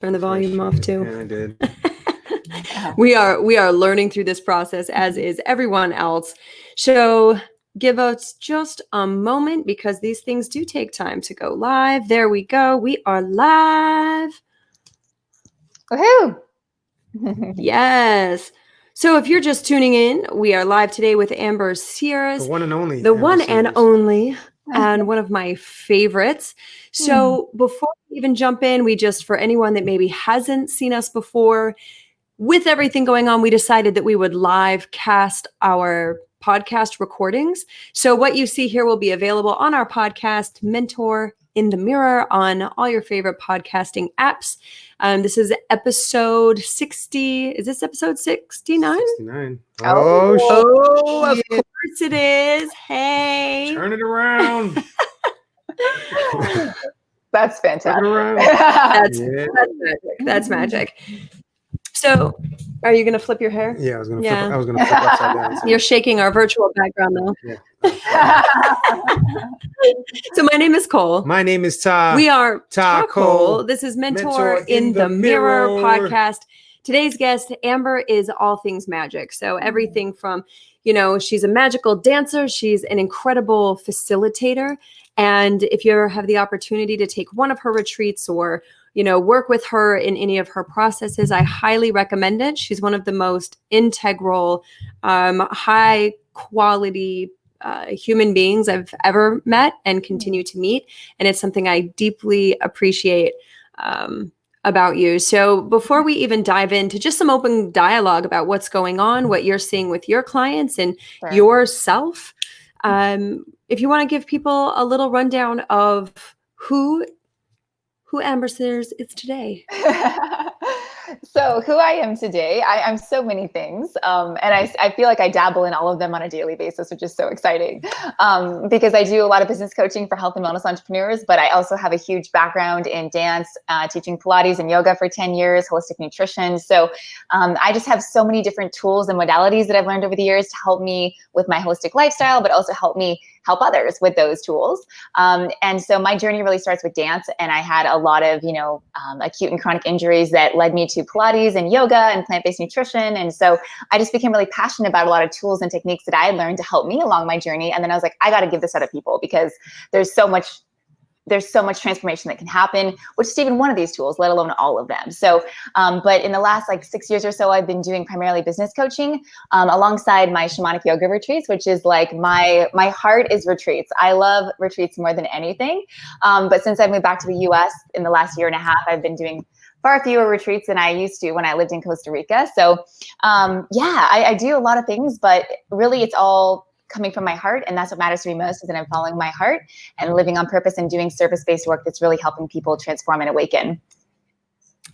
Turn the volume off too. Yeah, I did. We are learning through this process, as is everyone else. So give us just a moment, because these things do take time to go live. There we go. We are live. Woohoo! Yes. So if you're just tuning in, we are live today with Amber Sears. The one and only. The Amber one Sears. and only, and one of my favorites. So before we even jump in, we just, for anyone that maybe hasn't seen us before, with everything going on, we decided that we would live cast our podcast recordings. So what you see here will be available on our podcast, Mentor in the Mirror, on all your favorite podcasting apps. This is episode 60. Is this episode 69? 69. Oh, of course it is. Hey. Turn it around. That's fantastic. That's magic. So, are you going to flip your hair? Yeah, I was going to flip upside down. So. You're shaking our virtual background, though. Yeah. So, my name is Cole. My name is Ta. We are Ta Cole. This is Mentor in the Mirror podcast. Today's guest, Amber, is all things magic. So, everything from, she's a magical dancer. She's an incredible facilitator. And if you ever have the opportunity to take one of her retreats or work with her in any of her processes, I highly recommend it. She's one of the most integral, high quality human beings I've ever met and continue to meet. And it's something I deeply appreciate about you. So before we even dive into just some open dialogue about what's going on, what you're seeing with your clients and yourself, if you want to give people a little rundown of who Amber Sears is today. So who I am today, I'm so many things. And I feel like I dabble in all of them on a daily basis, which is so exciting because I do a lot of business coaching for health and wellness entrepreneurs, but I also have a huge background in dance, teaching Pilates and yoga for 10 years, holistic nutrition. So I just have so many different tools and modalities that I've learned over the years to help me with my holistic lifestyle, but also help me help others with those tools. And so my journey really starts with dance. And I had a lot of, acute and chronic injuries that led me to Pilates and yoga and plant-based nutrition. And so I just became really passionate about a lot of tools and techniques that I had learned to help me along my journey. And then I was like, I got to give this out to people because there's so much transformation that can happen, which is even one of these tools, let alone all of them. So, but in the last 6 years or so, I've been doing primarily business coaching alongside my shamanic yoga retreats, which is like my heart is retreats. I love retreats more than anything. But since I moved back to the US in the last year and a half, I've been doing far fewer retreats than I used to when I lived in Costa Rica. So I do a lot of things, but really it's all coming from my heart. And that's what matters to me most, is that I'm following my heart and living on purpose and doing service-based work that's really helping people transform and awaken.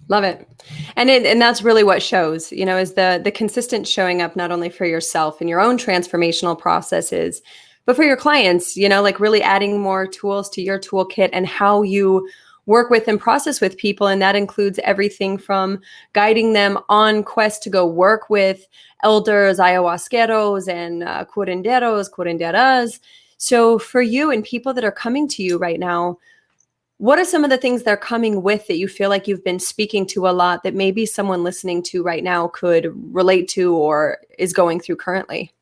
Love it. And that's really what shows, is the consistent showing up, not only for yourself and your own transformational processes, but for your clients, really adding more tools to your toolkit and how you work with and process with people. And that includes everything from guiding them on quest to go work with elders, ayahuasqueros, and curanderas. So for you and people that are coming to you right now, what are some of the things they're coming with that you feel like you've been speaking to a lot that maybe someone listening to right now could relate to or is going through currently?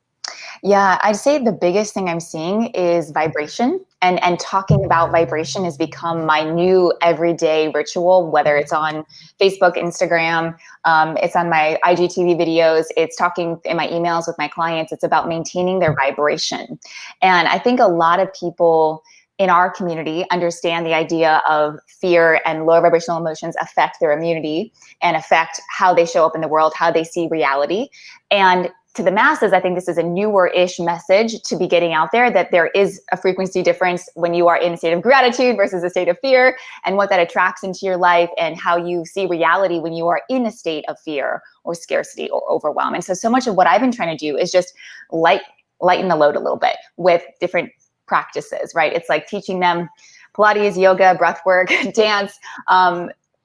Yeah, I'd say the biggest thing I'm seeing is vibration, and talking about vibration has become my new everyday ritual, whether it's on Facebook, Instagram, it's on my IGTV videos, it's talking in my emails with my clients. It's about maintaining their vibration. And I think a lot of people in our community understand the idea of fear and lower vibrational emotions affect their immunity and affect how they show up in the world, how they see reality. And to the masses, I think this is a newer-ish message to be getting out there, that there is a frequency difference when you are in a state of gratitude versus a state of fear, and what that attracts into your life and how you see reality when you are in a state of fear or scarcity or overwhelm. And so much of what I've been trying to do is just lighten the load a little bit with different practices, right? It's like teaching them Pilates, yoga, breath work, dance,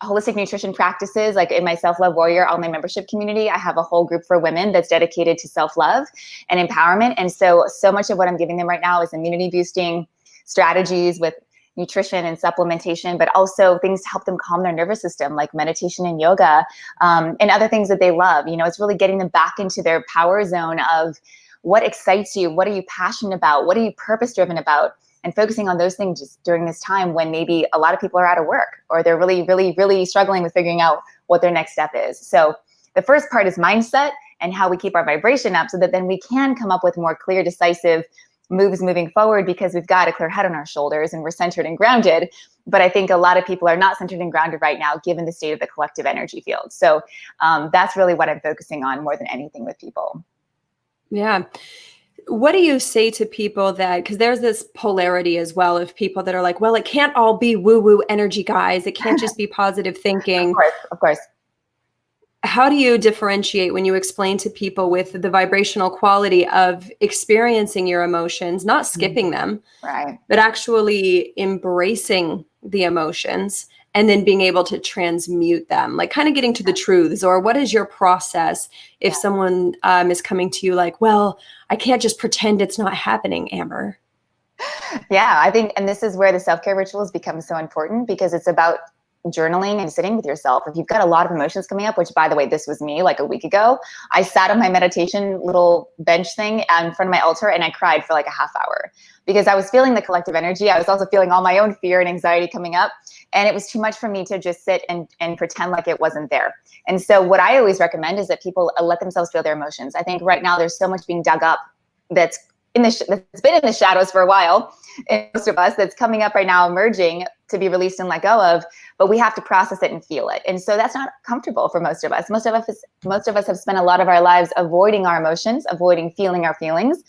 holistic nutrition practices. Like in my Self-Love Warrior online membership community, I have a whole group for women that's dedicated to self-love and empowerment. And so much of what I'm giving them right now is immunity boosting strategies with nutrition and supplementation, but also things to help them calm their nervous system, like meditation and yoga, and other things that they love. It's really getting them back into their power zone of what excites you, what are you passionate about, what are you purpose driven about, and focusing on those things just during this time when maybe a lot of people are out of work or they're really, really, really struggling with figuring out what their next step is. So the first part is mindset and how we keep our vibration up so that then we can come up with more clear, decisive moves moving forward, because we've got a clear head on our shoulders and we're centered and grounded. But I think a lot of people are not centered and grounded right now, given the state of the collective energy field. So that's really what I'm focusing on more than anything with people. Yeah. What do you say to people that, because there's this polarity as well of people that are like, well, it can't all be woo-woo energy, guys. It can't just be positive thinking. Of course. How do you differentiate when you explain to people with the vibrational quality of experiencing your emotions, not skipping them, right, but actually embracing the emotions and then being able to transmute them, like kind of getting to the truths? Or what is your process if someone is coming to you like, well, I can't just pretend it's not happening, Amber? Yeah, I think, and this is where the self-care rituals become so important, because it's about journaling and sitting with yourself. If you've got a lot of emotions coming up, which by the way, this was me like a week ago, I sat on my meditation little bench thing in front of my altar and I cried for like a half hour because I was feeling the collective energy. I was also feeling all my own fear and anxiety coming up. And it was too much for me to just sit and pretend like it wasn't there. And so what I always recommend is that people let themselves feel their emotions. I think right now there's so much being dug up that's that's been in the shadows for a while, in most of us, that's coming up right now, emerging to be released and let go of, but we have to process it and feel it. And so that's not comfortable for most of us. Most of us have spent a lot of our lives avoiding our emotions, avoiding feeling our feelings.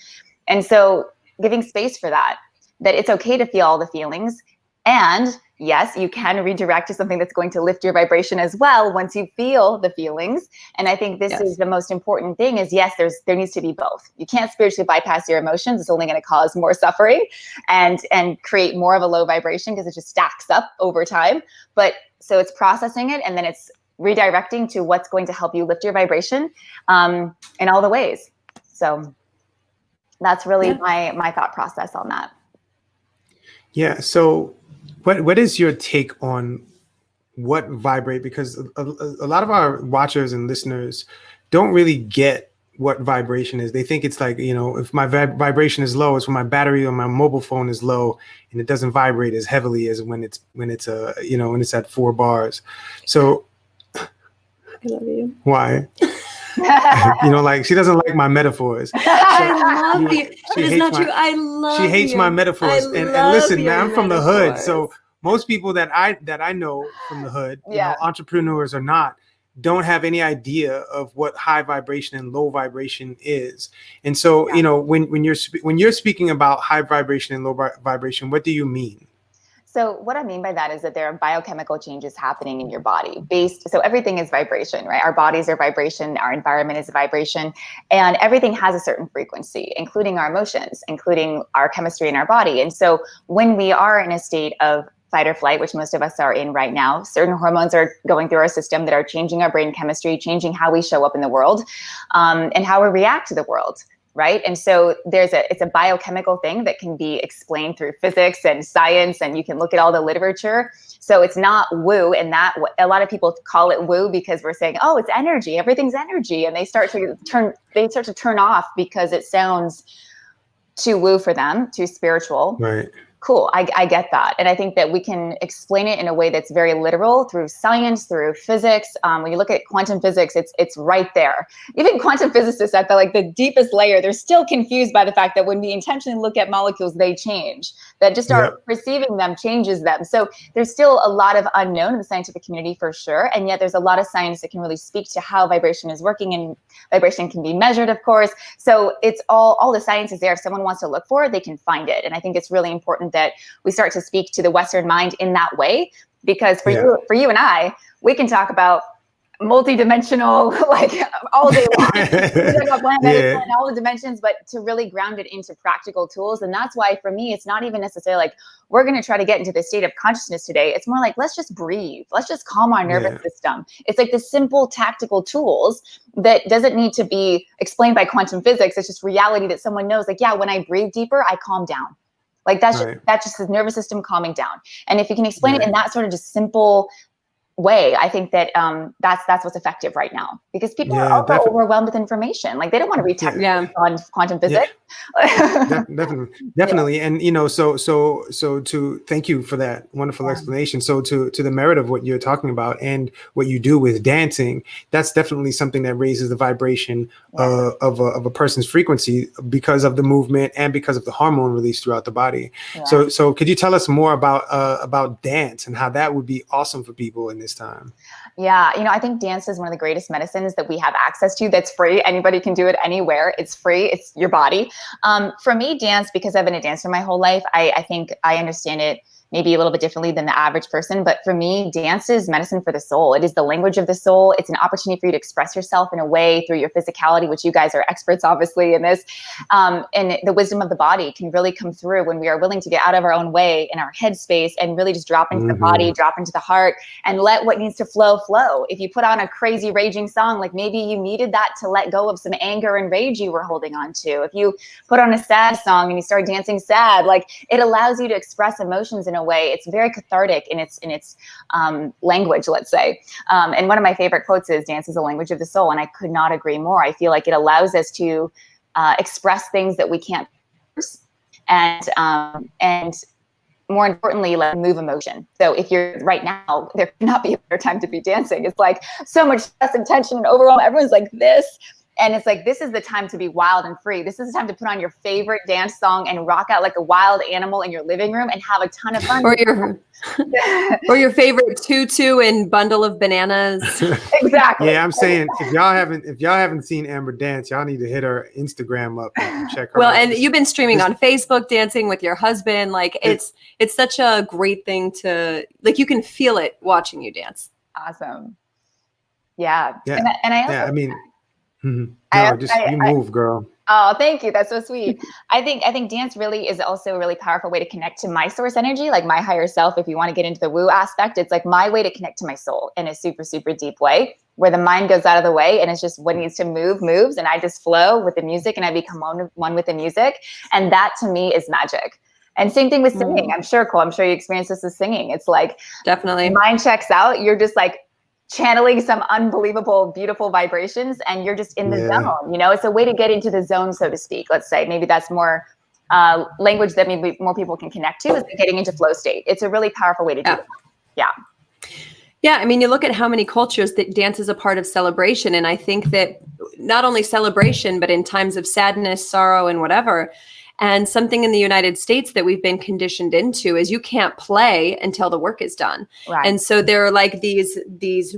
And so giving space for that it's okay to feel all the feelings. And yes, you can redirect to something that's going to lift your vibration as well once you feel the feelings. And I think this is the most important thing is, yes, there needs to be both. You can't spiritually bypass your emotions. It's only going to cause more suffering and create more of a low vibration because it just stacks up over time. But so it's processing it and then it's redirecting to what's going to help you lift your vibration in all the ways. So that's really my thought process on that. Yeah. So what is your take on what vibrate? Because a lot of our watchers and listeners don't really get what vibration is. They think it's like, if my vibration is low, it's when my battery on my mobile phone is low and it doesn't vibrate as heavily as when it's at 4 bars. So I love you. Why? Like she doesn't like my metaphors. I love you. It's not true. I love you. She hates my metaphors. And listen, man, I'm from the hood. So most people that I know from the hood, entrepreneurs or not, don't have any idea of what high vibration and low vibration is. And so, when you're speaking about high vibration and low vibration, what do you mean? So what I mean by that is that there are biochemical changes happening in your body so everything is vibration, right? Our bodies are vibration, our environment is a vibration, and everything has a certain frequency, including our emotions, including our chemistry in our body. And so when we are in a state of fight or flight, which most of us are in right now, certain hormones are going through our system that are changing our brain chemistry, changing how we show up in the world, and how we react to the world. Right. And so it's a biochemical thing that can be explained through physics and science, and you can look at all the literature. So it's not woo, and that a lot of people call it woo because we're saying, oh, it's energy, everything's energy. And they start to turn off because it sounds too woo for them, too spiritual. Right. Cool. I get that. And I think that we can explain it in a way that's very literal through science, through physics. When you look at quantum physics, it's right there. Even quantum physicists at the deepest layer, they're still confused by the fact that when we intentionally look at molecules, they change. That just our perceiving them changes them. So there's still a lot of unknown in the scientific community for sure. And yet there's a lot of science that can really speak to how vibration is working, and vibration can be measured, of course. So it's all the science is there. If someone wants to look for it, they can find it. And I think it's really important that we start to speak to the Western mind in that way, because for you and I, we can talk about multi-dimensional all day long. We talk about planet, all the dimensions, but to really ground it into practical tools. And that's why for me, it's not even necessarily like we're going to try to get into the state of consciousness today. It's more like, let's just breathe. Let's just calm our nervous system. It's like the simple tactical tools that doesn't need to be explained by quantum physics. It's just reality that someone knows, when I breathe deeper, I calm down. Like that's just the nervous system calming down. And if you can explain it in that sort of just simple way, I think that that's what's effective right now, because people are also overwhelmed with information. Like they don't want to read textbooks on quantum physics. Definitely. And so to thank you for that wonderful explanation. So to the merit of what you're talking about and what you do with dancing, that's definitely something that raises the vibration of a person's frequency because of the movement and because of the hormone release throughout the body. So could you tell us more about dance and how that would be awesome for people in this time? Yeah, I think dance is one of the greatest medicines that we have access to that's free. Anybody can do it anywhere. It's free. It's your body. For me, dance, because I've been a dancer my whole life, I think I understand it maybe a little bit differently than the average person. But for me, dance is medicine for the soul. It is the language of the soul. It's an opportunity for you to express yourself in a way through your physicality, which you guys are experts, obviously, in this. And the wisdom of the body can really come through when we are willing to get out of our own way in our headspace and really just drop into the body, drop into the heart, and let what needs to flow. If you put on a crazy raging song, like maybe you needed that to let go of some anger and rage you were holding on to. If you put on a sad song and you start dancing sad, like it allows you to express emotions in a way. It's very cathartic in its language, let's say. And one of my favorite quotes is, "Dance is a language of the soul," and I could not agree more. I feel like it allows us to express things that we can't, and more importantly, like move emotion. So if you're right now, there cannot be a better time to be dancing. It's like so much stress and tension and overwhelm. Everyone's like this. And it's like, this is the time to be wild and free. This is the time to put on your favorite dance song and rock out like a wild animal in your living room and have a ton of fun. Or your favorite tutu and bundle of bananas. Exactly. Yeah, I'm saying if y'all haven't seen Amber dance, y'all need to hit her Instagram up and check her out. Well, and you've been streaming on Facebook, dancing with your husband. Like it's such a great thing to, like, you can feel it watching you dance. Awesome. Yeah. Yeah. And I also, you move, girl. Oh, thank you. That's so sweet. I think dance really is also a really powerful way to connect to my source energy, like my higher self. If you want to get into the woo aspect, it's like my way to connect to my soul in a super, super deep way, where the mind goes out of the way and it's just what needs to move, moves. And I just flow with the music and I become one with the music. And that to me is magic. And same thing with singing. I'm sure, Cole, I'm sure you experience this with singing. It's like, definitely, mind checks out. You're just like channeling some unbelievable, beautiful vibrations, and you're just in the zone. It's a way to get into the zone, so to speak. Let's say maybe that's more language that maybe more people can connect to, is getting into flow state. It's a really powerful way to do it. Yeah, I mean, you look at how many cultures that dance is a part of celebration, and I think that not only celebration, but in times of sadness, sorrow, and whatever. And something in the United States that we've been conditioned into is you can't play until the work is done. Right. And so there are like these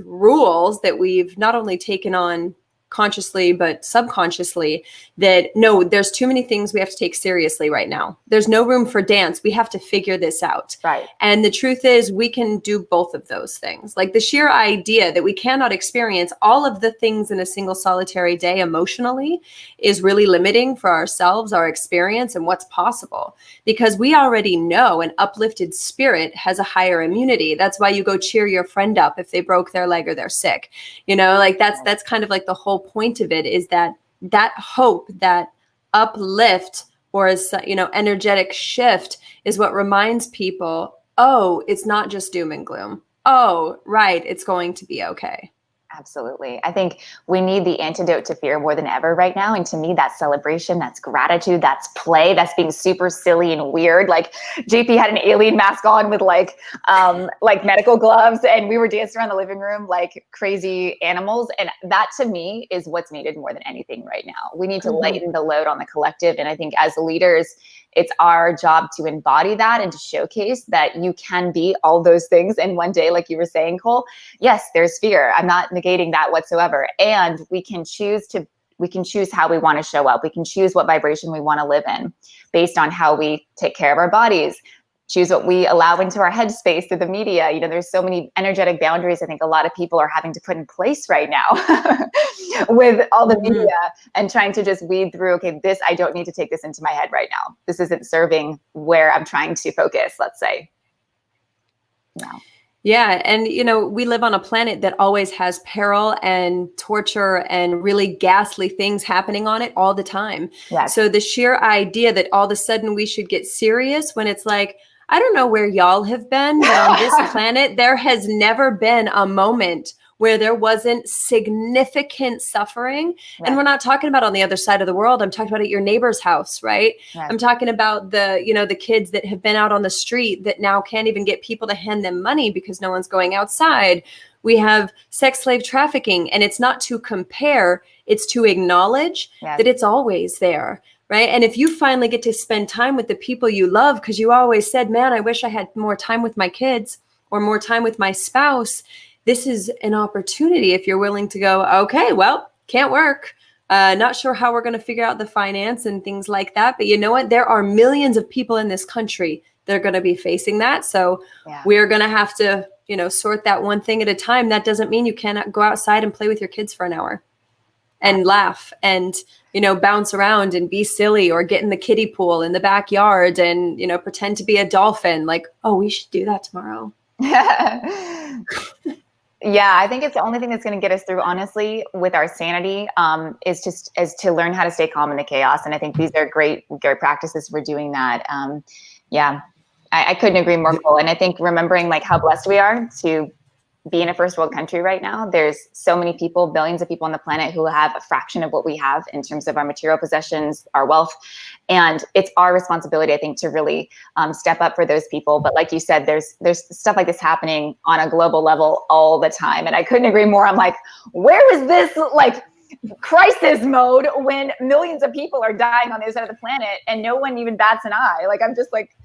rules that we've not only taken on consciously, but subconsciously, that no, there's too many things we have to take seriously right now. There's no room for dance. We have to figure this out. Right. And the truth is we can do both of those things. Like the sheer idea that we cannot experience all of the things in a single solitary day emotionally is really limiting for ourselves, our experience, and what's possible, because we already know an uplifted spirit has a higher immunity. That's why you go cheer your friend up if they broke their leg or they're sick. Like that's kind of like the whole point of it, is that hope, that uplift, or energetic shift is what reminds people, oh, it's not just doom and gloom. Oh, right, it's going to be okay. Absolutely. I think we need the antidote to fear more than ever right now. And to me, that's celebration, that's gratitude, that's play, that's being super silly and weird. Like JP had an alien mask on with like medical gloves, and we were dancing around the living room like crazy animals. And that to me is what's needed more than anything right now. We need to lighten the load on the collective. And I think as leaders, it's our job to embody that and to showcase that you can be all those things in one day, like you were saying, Cole. Yes, there's fear. I'm not negating that whatsoever. And we can choose how we want to show up. We can choose what vibration we want to live in based on how we take care of our bodies, choose what we allow into our headspace through the media. There's so many energetic boundaries I think a lot of people are having to put in place right now with all the media and trying to just weed through, okay, this, I don't need to take this into my head right now. This isn't serving where I'm trying to focus, let's say. Yeah. And, we live on a planet that always has peril and torture and really ghastly things happening on it all the time. Yes. So the sheer idea that all of a sudden we should get serious when it's like, I don't know where y'all have been, but on this planet, there has never been a moment where there wasn't significant suffering. Yeah. And we're not talking about on the other side of the world. I'm talking about at your neighbor's house, right? Yes. I'm talking about the kids that have been out on the street that now can't even get people to hand them money because no one's going outside. We have sex slave trafficking, and it's not to compare, it's to acknowledge that it's always there. Right. And if you finally get to spend time with the people you love, because you always said, man, I wish I had more time with my kids or more time with my spouse. This is an opportunity if you're willing to go, okay, well, can't work. Not sure how we're going to figure out the finance and things like that. But you know what? There are millions of people in this country that are going to be facing that. So we're going to have to, sort that one thing at a time. That doesn't mean you cannot go outside and play with your kids for an hour and laugh and, bounce around and be silly or get in the kiddie pool in the backyard and, pretend to be a dolphin. Like, oh, we should do that tomorrow. Yeah, I think it's the only thing that's going to get us through, honestly, with our sanity, is to learn how to stay calm in the chaos. And I think these are great practices for doing that. I couldn't agree more, Cole. And I think remembering like how blessed we are to be in a first world country right now. There's so many people, billions of people on the planet who have a fraction of what we have in terms of our material possessions, our wealth. And it's our responsibility, I think, to really step up for those people. But like you said, there's stuff like this happening on a global level all the time. And I couldn't agree more. I'm like, where is this like crisis mode when millions of people are dying on the other side of the planet and no one even bats an eye? Like, I'm just like,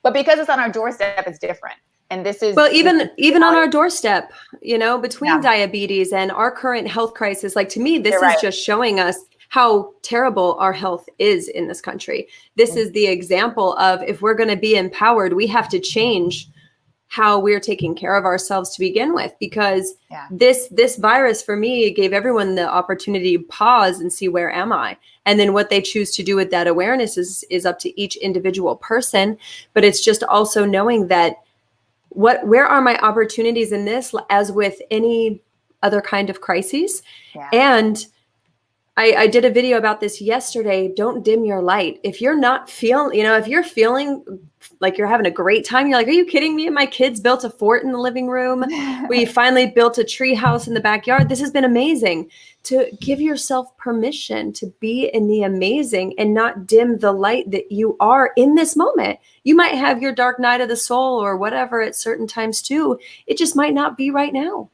but because it's on our doorstep, it's different. And this is even on our doorstep, between diabetes and our current health crisis, like to me, this is just showing us how terrible our health is in this country. This is the example of if we're going to be empowered, we have to change how we're taking care of ourselves to begin with, because this virus for me gave everyone the opportunity to pause and see, where am I? And then what they choose to do with that awareness is up to each individual person. But it's just also knowing that where are my opportunities in this, as with any other kind of crises? And I did a video about this yesterday. Don't dim your light. If you're not feeling, if you're feeling like you're having a great time, you're like, are you kidding me? My kids built a fort in the living room. We finally built a tree house in the backyard. This has been amazing. To give yourself permission to be in the amazing and not dim the light that you are in this moment. You might have your dark night of the soul or whatever at certain times too. It just might not be right now.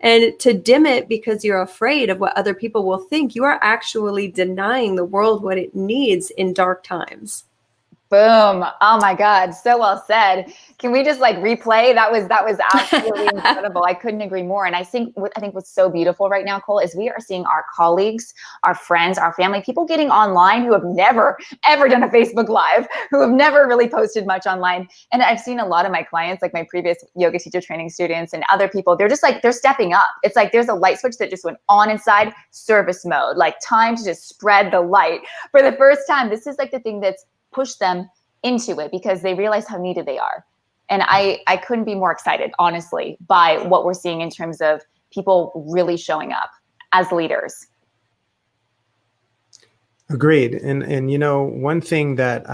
And to dim it because you're afraid of what other people will think, you are actually denying the world what it needs in dark times. Boom. Oh my God. So well said. Can we just like replay? That was absolutely incredible. I couldn't agree more. And I think what's so beautiful right now, Cole, is we are seeing our colleagues, our friends, our family, people getting online who have never, ever done a Facebook Live, who have never really posted much online. And I've seen a lot of my clients, like my previous yoga teacher training students and other people, they're just like, they're stepping up. It's like, there's a light switch that just went on inside, service mode, like time to just spread the light. For the first time, this is like the thing that's push them into it because they realize how needed they are. And I couldn't be more excited, honestly, by what we're seeing in terms of people really showing up as leaders. Agreed. And one thing that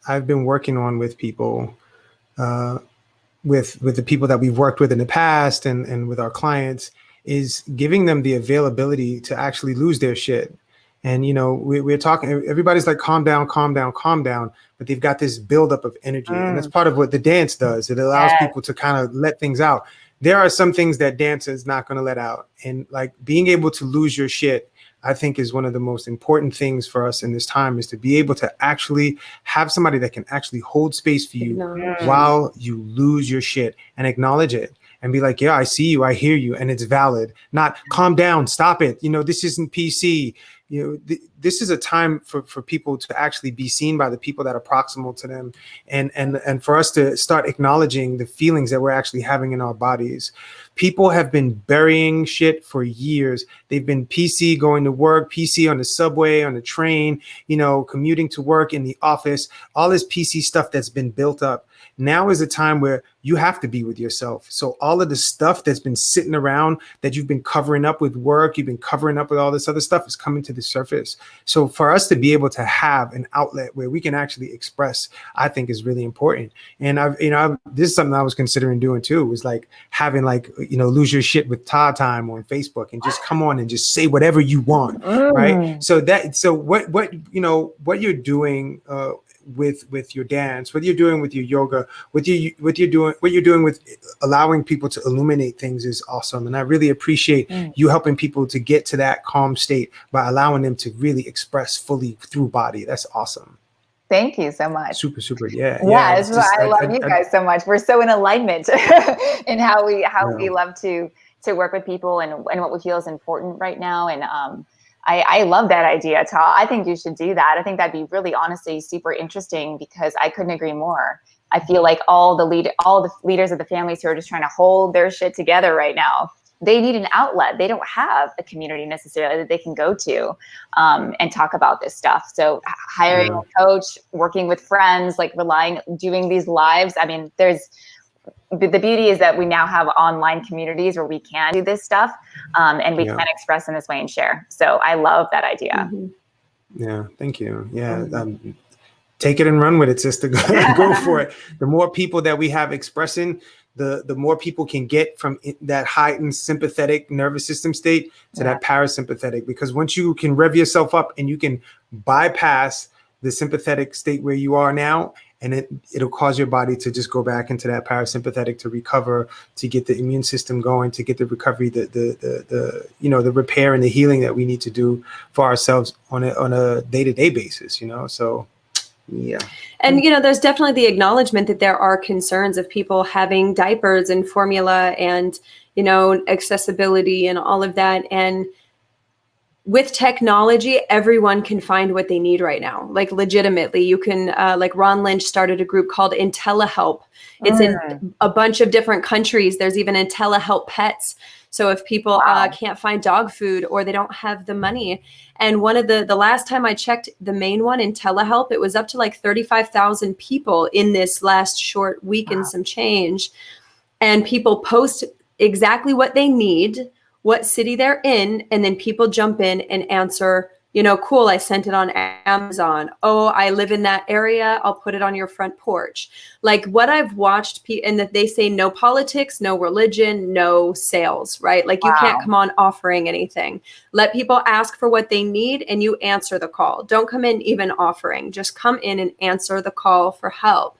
I've been working on with people, with the people that we've worked with in the past and with our clients, is giving them the availability to actually lose their shit. And, we're talking, everybody's like, calm down, but they've got this buildup of energy. And that's part of what the dance does. It allows people to kind of let things out. There are some things that dance is not going to let out. And like being able to lose your shit, I think is one of the most important things for us in this time, is to be able to actually have somebody that can actually hold space for you while you lose your shit and acknowledge it. And be like, yeah, I see you, I hear you, and it's valid. Not calm down, stop it. This isn't PC. This is a time for people to actually be seen by the people that are proximal to them, and for us to start acknowledging the feelings that we're actually having in our bodies. People have been burying shit for years. They've been PC going to work, PC on the subway, on the train, commuting to work, in the office, all this PC stuff that's been built up. now is a time where you have to be with yourself. So all of the stuff that's been sitting around that you've been covering up with work, you've been covering up with all this other stuff is coming to the surface. So for us to be able to have an outlet where we can actually express, I think is really important. And this is something I was considering doing too, was like having like, lose your shit with Todd time on Facebook and just come on and just say whatever you want. Right. So what you're doing, with your dance, what you're doing with your yoga, what you're doing with allowing people to illuminate things is awesome. And I really appreciate you helping people to get to that calm state by allowing them to really express fully through body. That's awesome. Thank you so much. Super. Yeah. I love you guys so much. We're so in alignment in how we love to work with people and what we feel is important right now. And I love that idea, Tal. I think you should do that. I think that'd be really, honestly, super interesting, because I couldn't agree more. I feel like all the leaders of the families who are just trying to hold their shit together right now, they need an outlet. They don't have a community necessarily that they can go to and talk about this stuff. So hiring a coach, working with friends, like doing these lives. I mean, the beauty is that we now have online communities where we can do this stuff and we can express in this way and share. So I love that idea. Yeah, thank you. Yeah, take it and run with it, sister. Go for it. The more people that we have expressing, the more people can get from that heightened sympathetic nervous system state to that parasympathetic. Because once you can rev yourself up and you can bypass the sympathetic state where you are now, and it'll cause your body to just go back into that parasympathetic to recover, to get the immune system going, to get the recovery, the repair and the healing that we need to do for ourselves on a day-to-day basis, So, yeah. And, there's definitely the acknowledgement that there are concerns of people having diapers and formula and, accessibility and all of that. And with technology, everyone can find what they need right now. Like legitimately, you can, like Ron Lynch started a group called IntelliHelp. It's in a bunch of different countries. There's even IntelliHelp Pets. So if people can't find dog food or they don't have the money. And one of the last time I checked the main one, IntelliHelp, it was up to like 35,000 people in this last short week and some change. And people post exactly what they need, what city they're in, and then people jump in and answer, cool, I sent it on Amazon. Oh, I live in that area. I'll put it on your front porch. Like what I've watched, and that they say no politics, no religion, no sales, right? Like you can't come on offering anything. Let people ask for what they need and you answer the call. Don't come in even offering. Just come in and answer the call for help.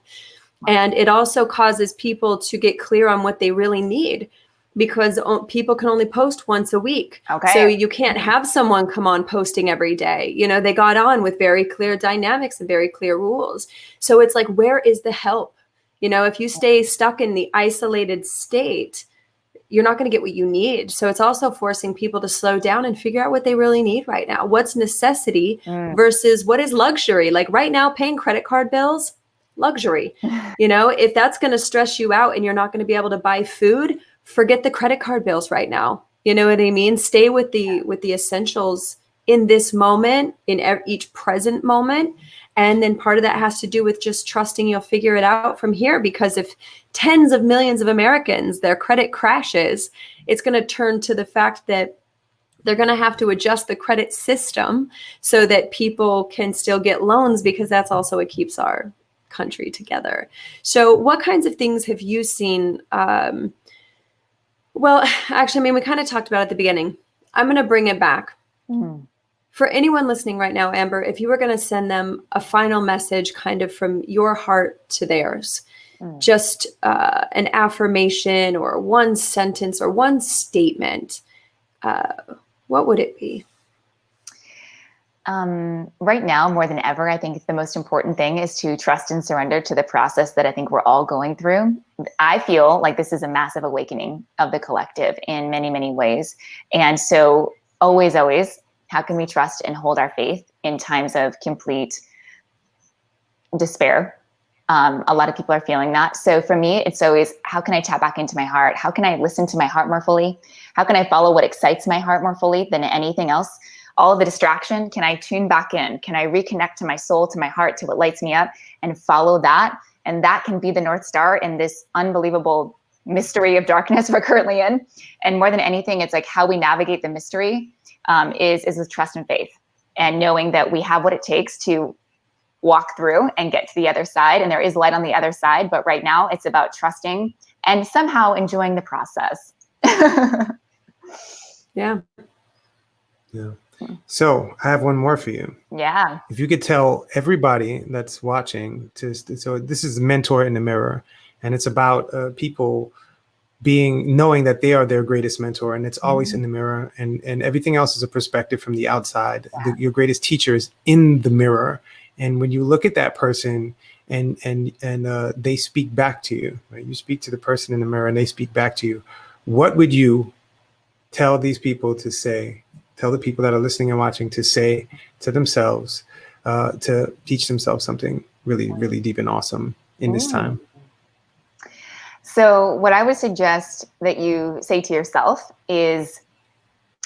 And it also causes people to get clear on what they really need, because people can only post once a week. Okay. So you can't have someone come on posting every day. They got on with very clear dynamics and very clear rules. So it's like, where is the help? If you stay stuck in the isolated state, you're not going to get what you need. So it's also forcing people to slow down and figure out what they really need right now. What's necessity versus what is luxury? Like right now, paying credit card bills, luxury. If that's going to stress you out and you're not going to be able to buy food, forget the credit card bills right now. You know what I mean? Stay with the essentials in this moment, in each present moment. And then part of that has to do with just trusting you'll figure it out from here. Because if tens of millions of Americans, their credit crashes, it's going to turn to the fact that they're going to have to adjust the credit system so that people can still get loans, because that's also what keeps our country together. So what kinds of things have you seen? Well, actually, we kind of talked about it at the beginning. I'm going to bring it back. For anyone listening right now, Amber, if you were going to send them a final message kind of from your heart to theirs, just an affirmation or one sentence or one statement, what would it be? Right now, more than ever, I think the most important thing is to trust and surrender to the process that I think we're all going through. I feel like this is a massive awakening of the collective in many, many ways. And so always, how can we trust and hold our faith in times of complete despair? A lot of people are feeling that. So for me, it's always, how can I tap back into my heart? How can I listen to my heart more fully? How can I follow what excites my heart more fully than anything else? All of the distraction, can I tune back in? Can I reconnect to my soul, to my heart, to what lights me up, and follow that And that can be the North Star in this unbelievable mystery of darkness we're currently in. And more than anything, it's like how we navigate the mystery is with trust and faith, and knowing that we have what it takes to walk through and get to the other side. And there is light on the other side. But right now it's about trusting and somehow enjoying the process. Yeah. Yeah. So I have one more for you. Yeah. If you could tell everybody that's watching so this is Mentor in the Mirror, and it's about people knowing that they are their greatest mentor, and it's always in the mirror, and everything else is a perspective from the outside. Yeah. Your greatest teacher is in the mirror. And when you look at that person and they speak back to you, right? You speak to the person in the mirror and they speak back to you. What would you tell these people to say? Tell the people that are listening and watching to say to themselves, to teach themselves something really, really deep and awesome in this time. So what I would suggest that you say to yourself is,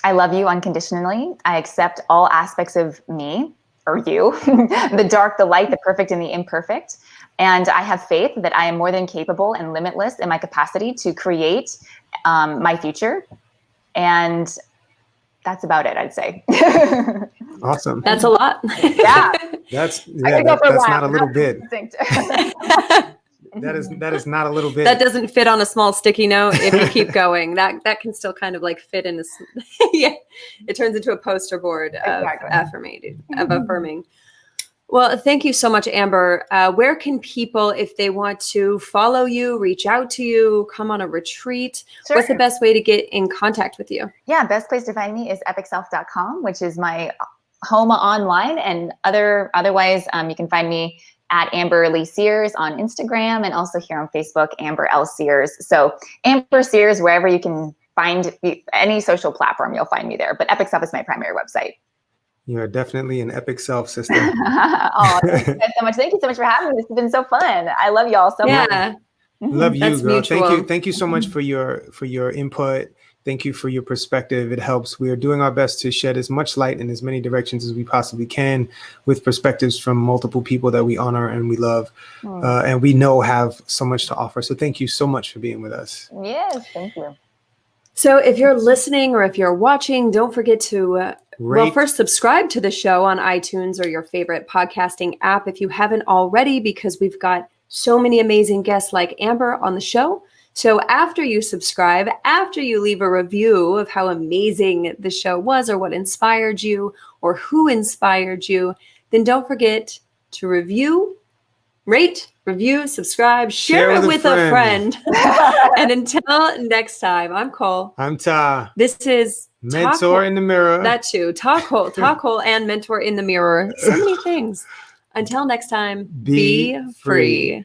I love you unconditionally. I accept all aspects of me, or you, the dark, the light, the perfect, and the imperfect. And I have faith that I am more than capable and limitless in my capacity to create my future. And that's about it, I'd say. Awesome. That's a lot. Yeah. That's not a little bit. That is not a little bit. That doesn't fit on a small sticky note. If you keep going, that can still kind of like fit in this. Yeah, it turns into a poster board of affirming. Well, thank you so much, Amber. Where can people, if they want to follow you, reach out to you, come on a retreat? Sure. What's the best way to get in contact with you? Yeah, best place to find me is epicself.com, which is my home online, and otherwise you can find me at Amber Lee Sears on Instagram, and also here on Facebook, Amber L. Sears. So Amber Sears, wherever you can find any social platform, you'll find me there. But Epic Self is my primary website. You are definitely an epic self, sister. Oh, thank you guys so much. Thank you so much for having me. This has been so fun. I love y'all so much. Love you, That's girl. mutual. Thank you so much for your input. Thank you for your perspective. It helps. We are doing our best to shed as much light in as many directions as we possibly can, with perspectives from multiple people that we honor and we love, and we know have so much to offer. So thank you so much for being with us. Yes, thank you. So if you're listening or if you're watching, don't forget to first subscribe to the show on iTunes or your favorite podcasting app if you haven't already, because we've got so many amazing guests like Amber on the show. So after you subscribe, after you leave a review of how amazing the show was, or what inspired you, or who inspired you, then don't forget to rate, review, subscribe, share it with a friend. And until next time, I'm Cole. I'm Ta. This is Mentor in the Mirror. That too. Talk hole and Mentor in the Mirror. So many things. Until next time, be free.